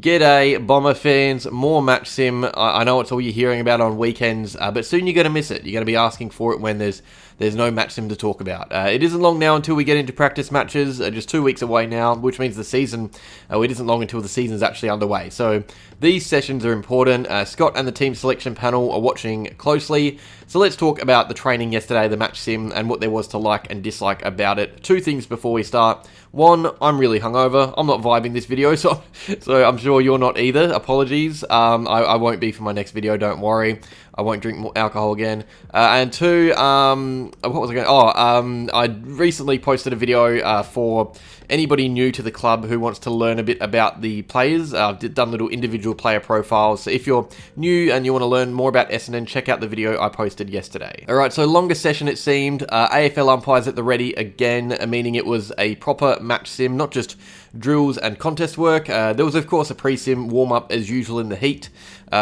G'day, Bomber fans. More Match Sim. I know it's all you're hearing about on weekends, but soon you're going to miss it. You're going to be asking for it when there's no Match Sim to talk about. It isn't long now until we get into practice matches, just 2 weeks away now, which means the season, it isn't long until the season's actually underway. So these sessions are important. Scott and the team selection panel are watching closely. So let's talk about the training yesterday, the Match Sim, and what there was to like and dislike about it. Two things before we start. One, I'm really hungover. I'm not vibing this video, so I'm sure you're not either. Apologies. I won't be for my next video, don't worry. I won't drink more alcohol again. And two, what was I going? I recently posted a video for anybody new to the club who wants to learn a bit about the players. I've done little individual player profiles. So if you're new and you want to learn more about Essendon, check out the video I posted yesterday. All right, so longer session it seemed. AFL umpires at the ready again, meaning it was a proper match sim, not just drills and contest work. There was, of course, a pre-sim warm-up as usual in the heat,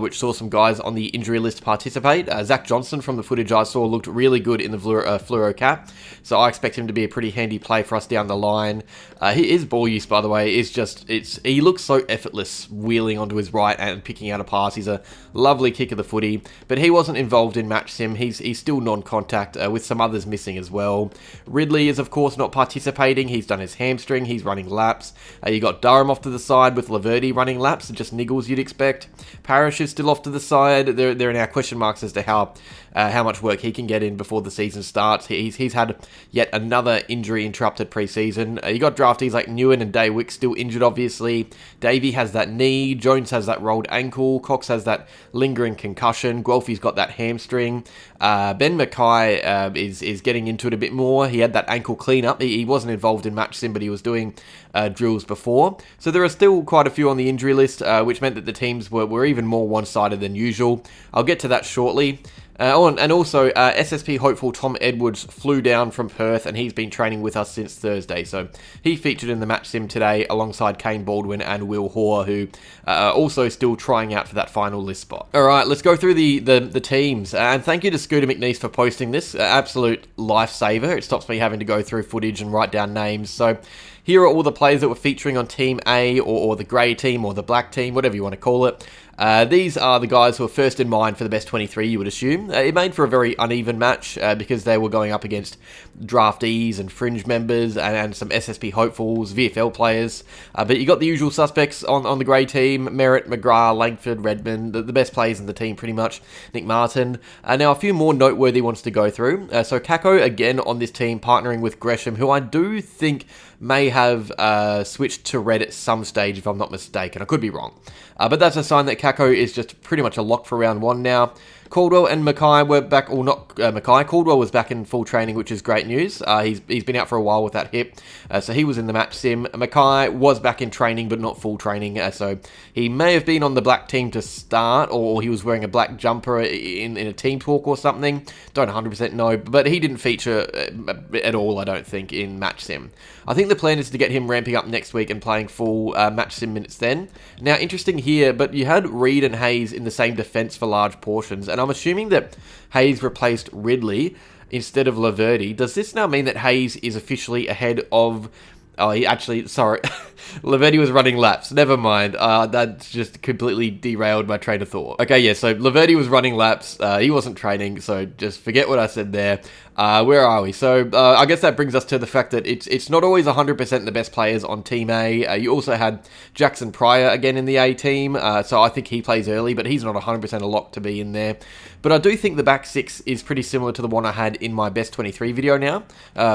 which saw some guys on the injury list participate. Zach Johnson, from the footage I saw, looked really good in the fluoro cap, so I expect him to be a pretty handy play for us down the line. His ball use, by the way, is just, he looks so effortless wheeling onto his right and picking out a pass. He's a lovely kick of the footy, but he wasn't involved in match sim. He's still non-contact, with some others missing as well. Ridley is, of course, not participating. He's done his hamstring. He's running laps. You got Durham off to the side with Laverty running laps, just niggles you'd expect. Parrish is still off to the side. There are now question marks as to how much work he can get in before the season starts. He's had yet another injury-interrupted pre-season. You got draftees like Newen and Daywick still injured, obviously. Davey has that knee. Jones has that rolled ankle. Cox has that lingering concussion. Guelphy's got that hamstring. Ben Mackay is getting into it a bit more. He had that ankle cleanup. He wasn't involved in match sim, but he was doing drills before. So there are still quite a few on the injury list, which meant that the teams were even more one-sided than usual. I'll get to that shortly. And also, SSP hopeful Tom Edwards flew down from Perth, and he's been training with us since Thursday. So he featured in the match sim today alongside Kane Baldwin and Will Hoare, who are also still trying out for that final list spot. All right, let's go through the teams. And thank you to Scooter McNeese for posting this. Absolute lifesaver. It stops me having to go through footage and write down names. So here are all the players that were featuring on Team A, or the grey team, or the black team, whatever you want to call it. These are the guys who are first in mind for the best 23, you would assume. It made for a very uneven match because they were going up against draftees and fringe members and some SSP hopefuls, VFL players. But you got the usual suspects on the grey team: Merritt, McGrath, Langford, Redmond, the best players in the team pretty much, Nick Martin. Now a few more noteworthy ones to go through. So Kako again on this team, partnering with Gresham, who I do think may have switched to red at some stage, if I'm not mistaken. I could be wrong. But that's a sign that Kako is just pretty much a lock for round one now. Caldwell and Mackay were back, or not Mackay. Caldwell was back in full training, which is great news. He's been out for a while with that hip, so he was in the match sim. Mackay was back in training, but not full training, so he may have been on the black team to start, or he was wearing a black jumper in a team talk or something. Don't 100% know, but he didn't feature at all, I don't think, in match sim. I think the plan is to get him ramping up next week and playing full match sim minutes then. Now, interesting here, but you had Reid and Hayes in the same defence for large portions, and I'm assuming that Hayes replaced Ridley instead of Laverty. Does this now mean that Hayes is officially ahead of... Oh, sorry. Laverty was running laps. Never mind. That just completely derailed my train of thought. Okay, yeah, so Laverty was running laps. He wasn't training, so just forget what I said there. Where are we? So I guess that brings us to the fact that it's not always 100% the best players on Team A. You also had Jackson Pryor again in the A team, so I think he plays early, but he's not 100% a lock to be in there. But I do think the back six is pretty similar to the one I had in my best 23 video now,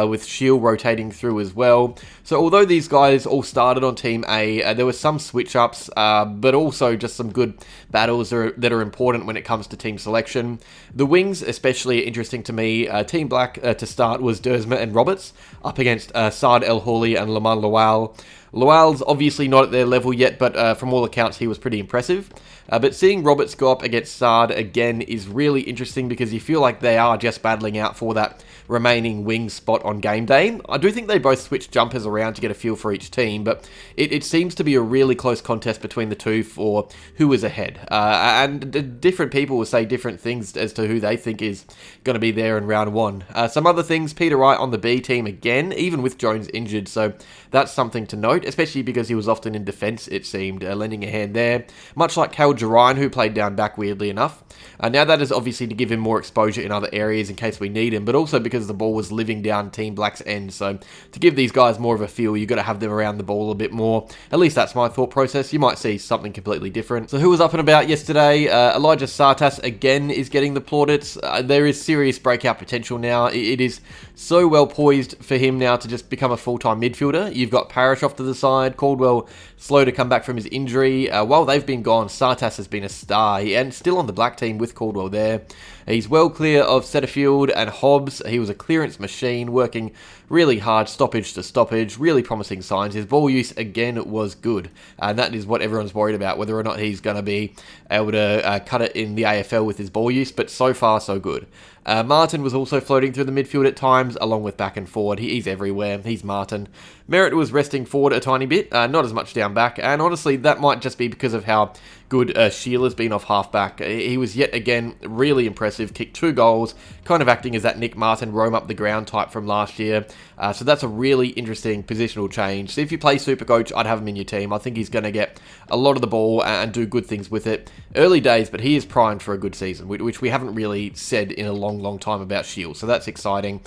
with Shield rotating through as well. So although these guys all started on Team A, there were some switch-ups, but also just some good battles that are important when it comes to team selection. The wings especially are interesting to me. Team Black to start was Dersma and Roberts, up against Saad El Hawley and Lamar Lawal. Lawal's obviously not at their level yet, but from all accounts he was pretty impressive. But seeing Roberts go up against Saad again is really interesting because you feel like they are just battling out for that remaining wing spot on game day. I do think they both switch jumpers around to get a feel for each team, but it seems to be a really close contest between the two for who is ahead. And different people will say different things as to who they think is going to be there in round one. Some other things, Peter Wright on the B team again, even with Jones injured, so that's something to note, especially because he was often in defence, it seemed, lending a hand there. Much like Cal Ryan, who played down back weirdly enough. Now that is obviously to give him more exposure in other areas in case we need him, but also because the ball was living down Team Black's end. So to give these guys more of a feel, you've got to have them around the ball a bit more. At least that's my thought process. You might see something completely different. So who was up and about yesterday? Elijah Tsatas again is getting the plaudits. There is serious breakout potential now. It is so well poised for him now to just become a full-time midfielder. You've got Parrish off to the side, Caldwell slow to come back from his injury. While they've been gone, Tsatas has been a star and still on the black team with Caldwell there. He's well clear of Setterfield and Hobbs. He was a clearance machine, working really hard, stoppage to stoppage, really promising signs. His ball use, again, was good. And that is what everyone's worried about, whether or not he's going to be able to cut it in the AFL with his ball use, but so far, so good. Martin was also floating through the midfield at times, along with back and forward. He's everywhere. He's Martin. Merritt was resting forward a tiny bit, not as much down back, and honestly, that might just be because of how good Shealer's been off half-back. He was yet again really impressive, kicked 2 goals, kind of acting as that Nick Martin roam up the ground type from last year. So that's a really interesting positional change. So if you play Supercoach, I'd have him in your team. I think he's going to get a lot of the ball and do good things with it. Early days, but he is primed for a good season, which we haven't really said in a long time about Shield. So that's exciting.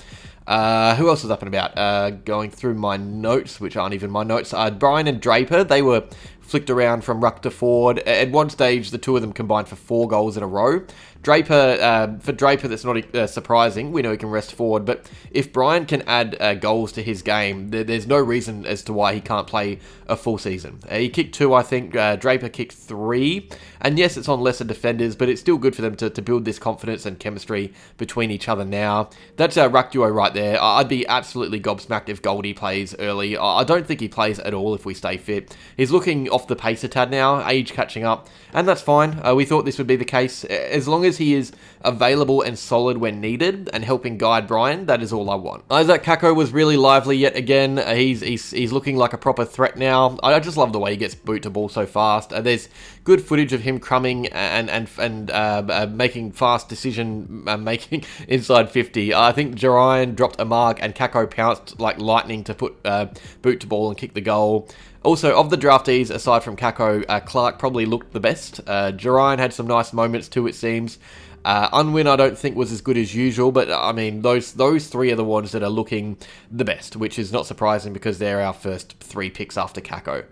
Who else was up and about? Going through my notes, which aren't even my notes. Brian and Draper, they were flicked around from ruck to forward. At one stage, the two of them combined for 4 goals in a row. For Draper, that's not surprising. We know he can rest forward, but if Brian can add goals to his game, there's no reason as to why he can't play a full season. He kicked 2, I think. Draper kicked 3, and yes, it's on lesser defenders, but it's still good for them to build this confidence and chemistry between each other now. That's our ruck duo right there. I'd be absolutely gobsmacked if Goldie plays early. I don't think he plays at all if we stay fit. He's looking off the pace a tad now, age catching up, and that's fine. We thought this would be the case. As long as he is available and solid when needed and helping guide Brian, that is all I want. Isaac Kako was really lively yet again. He's looking like a proper threat now. I just love the way he gets boot to ball so fast. There's good footage of him crumbing and making fast decision making inside 50. I think Jerian dropped a mark and Kako pounced like lightning to put boot to ball and kick the goal. Also, of the draftees, aside from Kako, Clark probably looked the best. Jerian had some nice moments too, it seems. Unwin, I don't think was as good as usual, but I mean, those 3 are the ones that are looking the best, which is not surprising because they're our first 3 picks after Kako.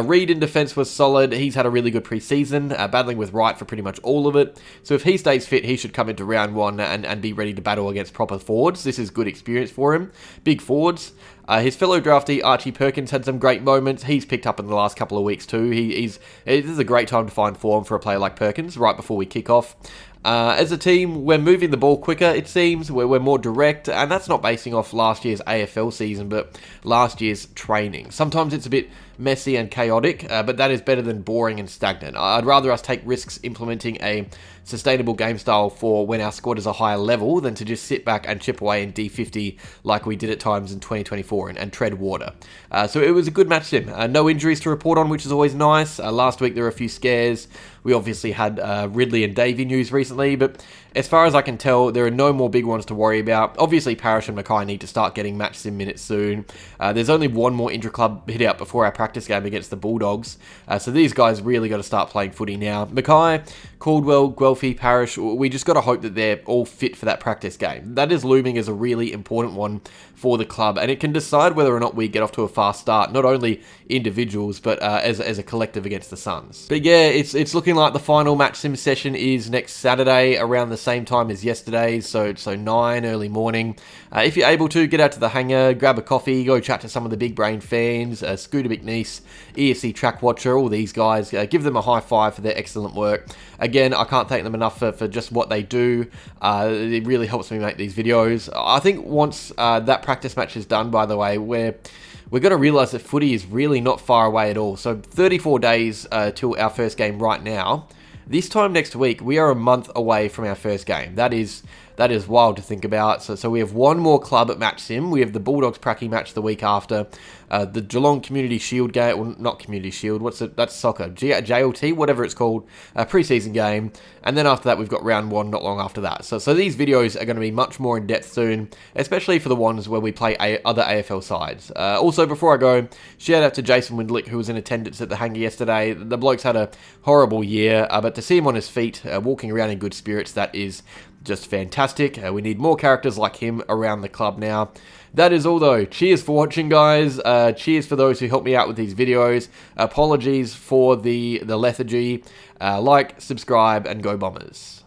Reed in defence was solid. He's had a really good pre-season, battling with Wright for pretty much all of it. So if he stays fit, he should come into round 1 and be ready to battle against proper forwards. This is good experience for him. Big forwards. His fellow draftee, Archie Perkins, had some great moments. He's picked up in the last couple of weeks too. This is a great time to find form for a player like Perkins, right before we kick off. As a team, we're moving the ball quicker, it seems. We're more direct, and that's not basing off last year's AFL season, but last year's training. Sometimes it's a bit messy and chaotic, but that is better than boring and stagnant. I'd rather us take risks implementing a sustainable game style for when our squad is a higher level than to just sit back and chip away in D50 like we did at times in 2024 and tread water. So it was a good match sim. No injuries to report on, which is always nice. Last week there were a few scares. We obviously had Ridley and Davey news recently, but as far as I can tell, there are no more big ones to worry about. Obviously, Parrish and Mackay need to start getting match sim minutes soon. There's only one more intra-club hit out before our practice game against the Bulldogs. So these guys really got to start playing footy now. Mackay, Caldwell, Guelphy, Parrish, we just got to hope that they're all fit for that practice game. That is looming as a really important one for the club, and it can decide whether or not we get off to a fast start, not only individuals, but as a collective against the Suns. But yeah, it's looking like the final match sim session is next Saturday around the same time as yesterday's, so 9 early morning. If you're able to, get out to the hangar, grab a coffee, go chat to some of the big brain fans, Scooter McNeese, EFC Track Watcher, all these guys, give them a high five for their excellent work. Again, I can't thank them enough for just what they do. It really helps me make these videos. I think once that practice match is done, by the way, we're going to realise that footy is really not far away at all. So 34 days till our first game right now. This time next week, we are a month away from our first game. That is That is wild to think about. So we have one more club at Match Sim. We have the Bulldogs Pracky match the week after. The Geelong Community Shield game, well, not Community Shield, that's soccer, JLT, whatever it's called, pre-season game, and then after that we've got round 1 not long after that. So these videos are going to be much more in-depth soon, especially for the ones where we play other AFL sides. Also, before I go, shout out to Jason Windlick, who was in attendance at the hangar yesterday. The bloke's had a horrible year, but to see him on his feet, walking around in good spirits, that is just fantastic. We need more characters like him around the club now. That is all though. Cheers for watching, guys. Cheers for those who helped me out with these videos. Apologies for the lethargy. Like, subscribe, and go Bombers.